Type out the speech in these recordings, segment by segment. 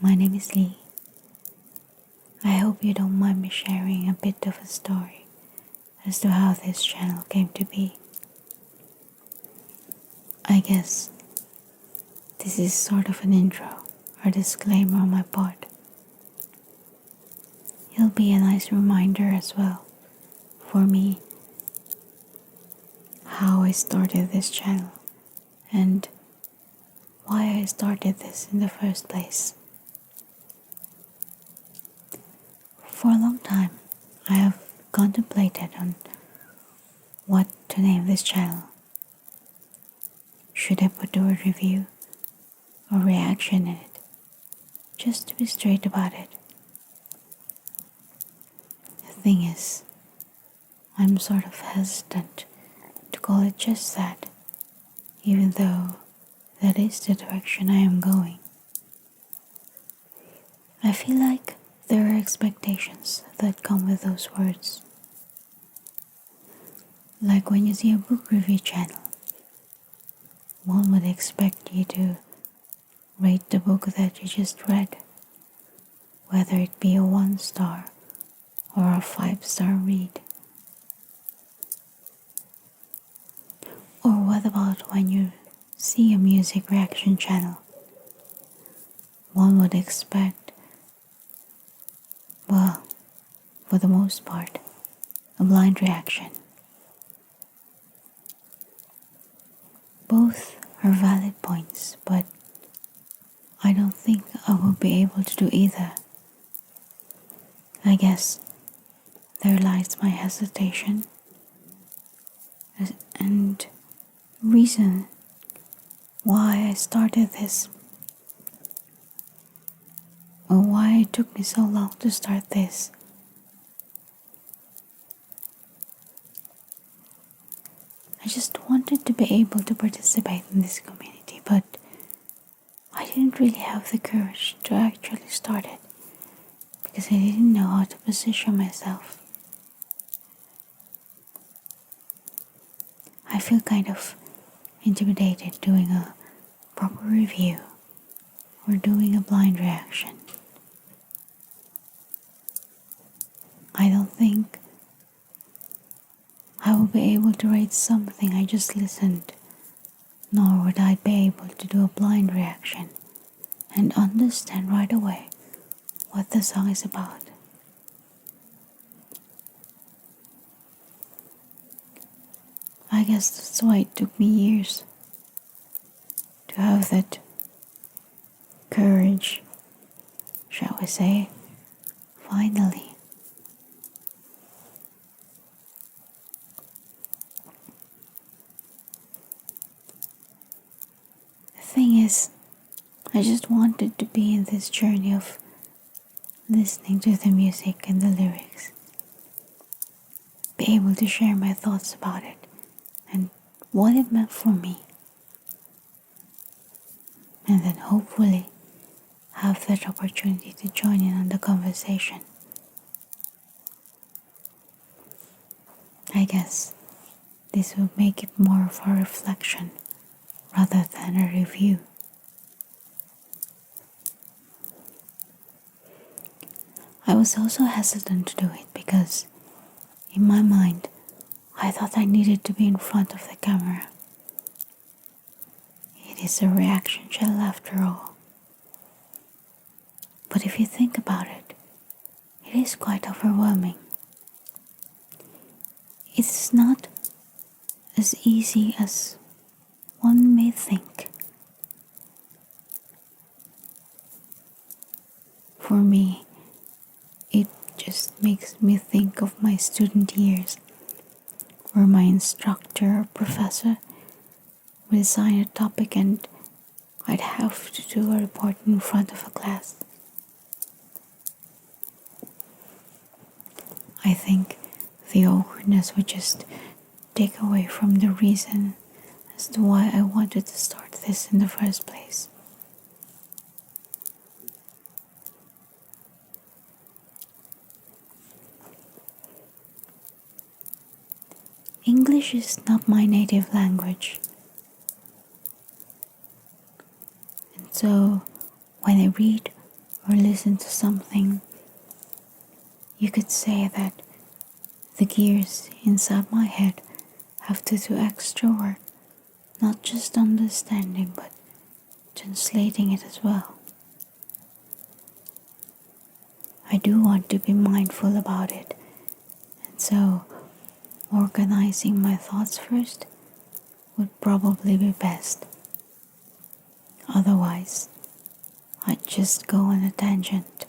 My name is Lee. I hope you don't mind me sharing a bit of a story as to how this channel came to be. I guess this is sort of an intro or disclaimer on my part. It'll be a nice reminder as well for me how I started this channel and why I started this in the first place. For a long time, I have contemplated on what to name this channel. Should I put the word review or reaction in it? Just to be straight about it. The thing is, I'm sort of hesitant to call it just that, even though that is the direction I am going. I feel like there are expectations that come with those words. Like when you see a book review channel, one would expect you to rate the book that you just read, whether it be a 1-star or a 5-star read. Or what about when you see a music reaction channel? One would expect, well, for the most part, a blind reaction. Both are valid points, but I don't think I will be able to do either. I guess there lies my hesitation and reason why I started this, or why it took me so long to start this. I just wanted to be able to participate in this community, but I didn't really have the courage to actually start it because I didn't know how to position myself. I feel kind of intimidated doing a proper review or doing a blind reaction. I don't think I will be able to rate something I just listened, nor would I be able to do a blind reaction and understand right away what the song is about. I guess that's why it took me years to have that courage, shall we say, finally. The thing is, I just wanted to be in this journey of listening to the music and the lyrics, be able to share my thoughts about it and what it meant for me, and then hopefully have that opportunity to join in on the conversation. I guess this would make it more of a reflection rather than a review. I was also hesitant to do it because, in my mind, I thought I needed to be in front of the camera. It is a reaction channel after all. But if you think about it, it is quite overwhelming. It's not as easy as one may think. For me, it just makes me think of my student years, where my instructor or professor would assign a topic and I'd have to do a report in front of a class. I think the awkwardness would just take away from the reason as to why I wanted to start this in the first place. English is not my native language, and so when I read or listen to something, you could say that the gears inside my head have to do extra work, not just understanding but translating it as well. I do want to be mindful about it, and so organizing my thoughts first would probably be best. Otherwise, I'd just go on a tangent.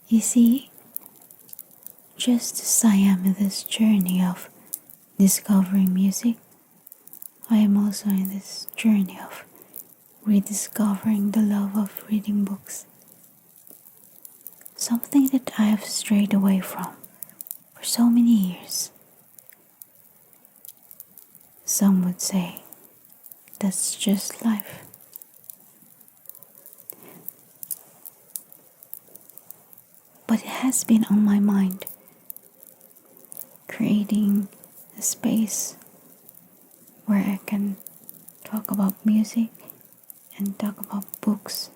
You see, just as I am in this journey of discovering music, I am also in this journey of rediscovering the love of reading books. Something that I have strayed away from for so many years. Some would say that's just life. But it has been on my mind, creating a space where I can talk about music and talk about books,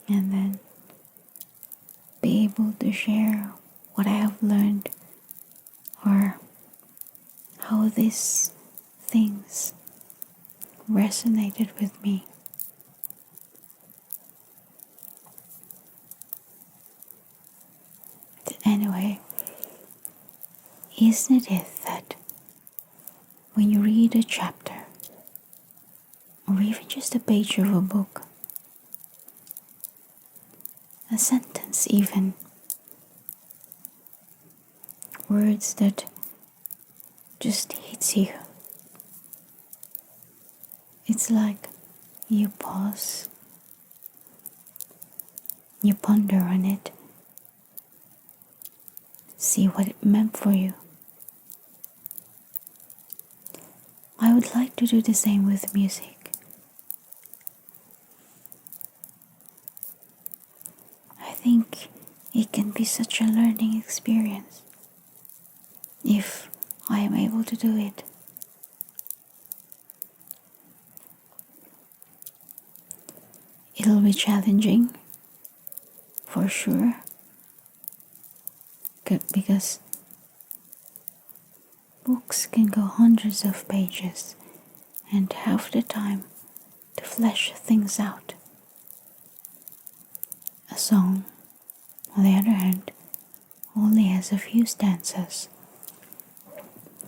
and then be able to share what I have learned or how these things resonated with me. But anyway, isn't it that when you read a chapter or even just a page of a book, a sentence even, words that just hits you, it's like you pause, you ponder on it, see what it meant for you. I would like to do the same with music. I think it can be such a learning experience if I am able to do it. It'll be challenging, for sure, because books can go hundreds of pages and have the time to flesh things out. A song, on the other hand, only has a few stanzas,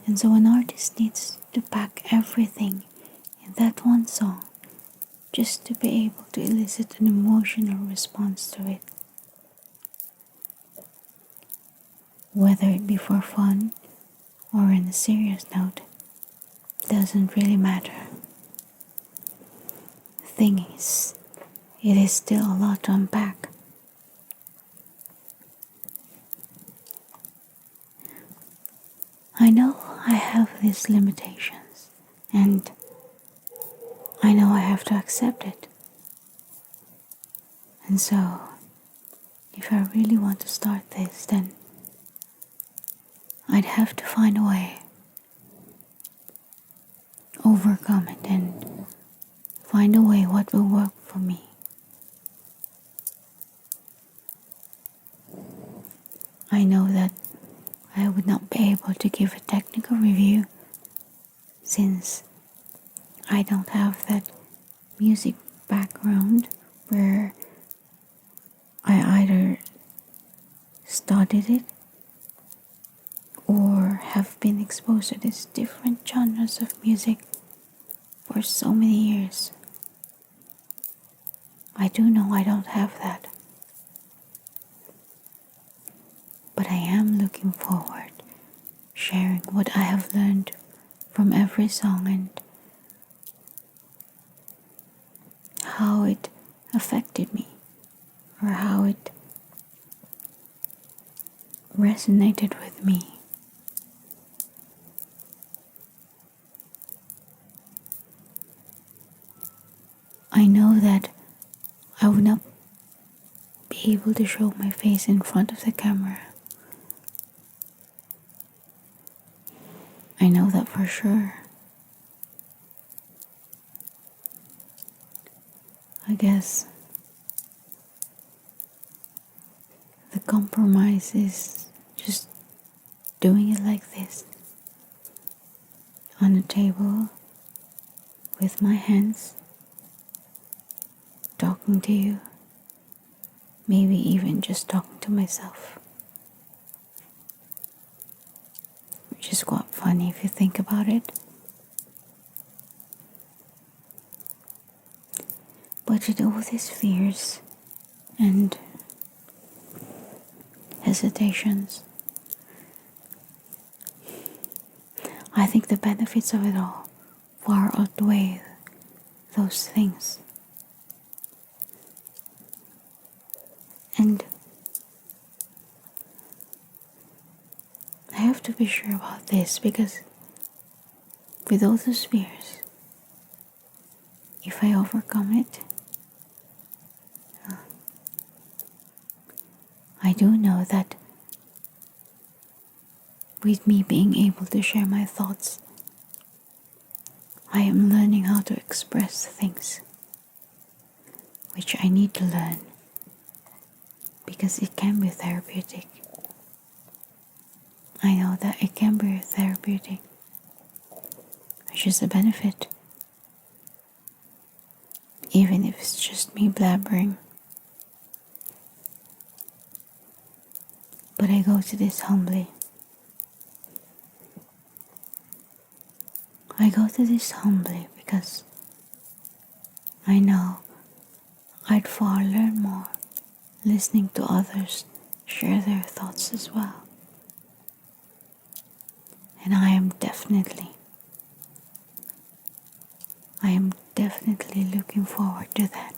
and so an artist needs to pack everything in that one song just to be able to elicit an emotional response to it. Whether it be for fun or on a serious note, doesn't really matter. The thing is, it is still a lot to unpack. I know I have these limitations, and I know I have to accept it. And so, if I really want to start this, then I'd have to find a way, overcome it, and find a way what will work for me. I know that I would not be able to give a technical review since I don't have that music background where I either studied it or have been exposed to these different genres of music for so many years. I do know I don't have that. But I am looking forward sharing what I have learned from every song and how it affected me or how it resonated with me. I know that I would not be able to show my face in front of the camera. I know that for sure. I guess the compromise is just doing it like this on a table with my hands, talking to you, maybe even just talking to myself, which is quite funny if you think about it. But with all these fears and hesitations, I think the benefits of it all far outweigh those things. And I have to be sure about this because with all those fears, if I overcome it, I do know that with me being able to share my thoughts, I am learning how to express things, which I need to learn because it can be therapeutic. I know that it can be therapeutic, which is a benefit, even if it's just me blabbering. But I go to this humbly. I go to this humbly because I know I'd far learn more listening to others share their thoughts as well. And I am definitely looking forward to that.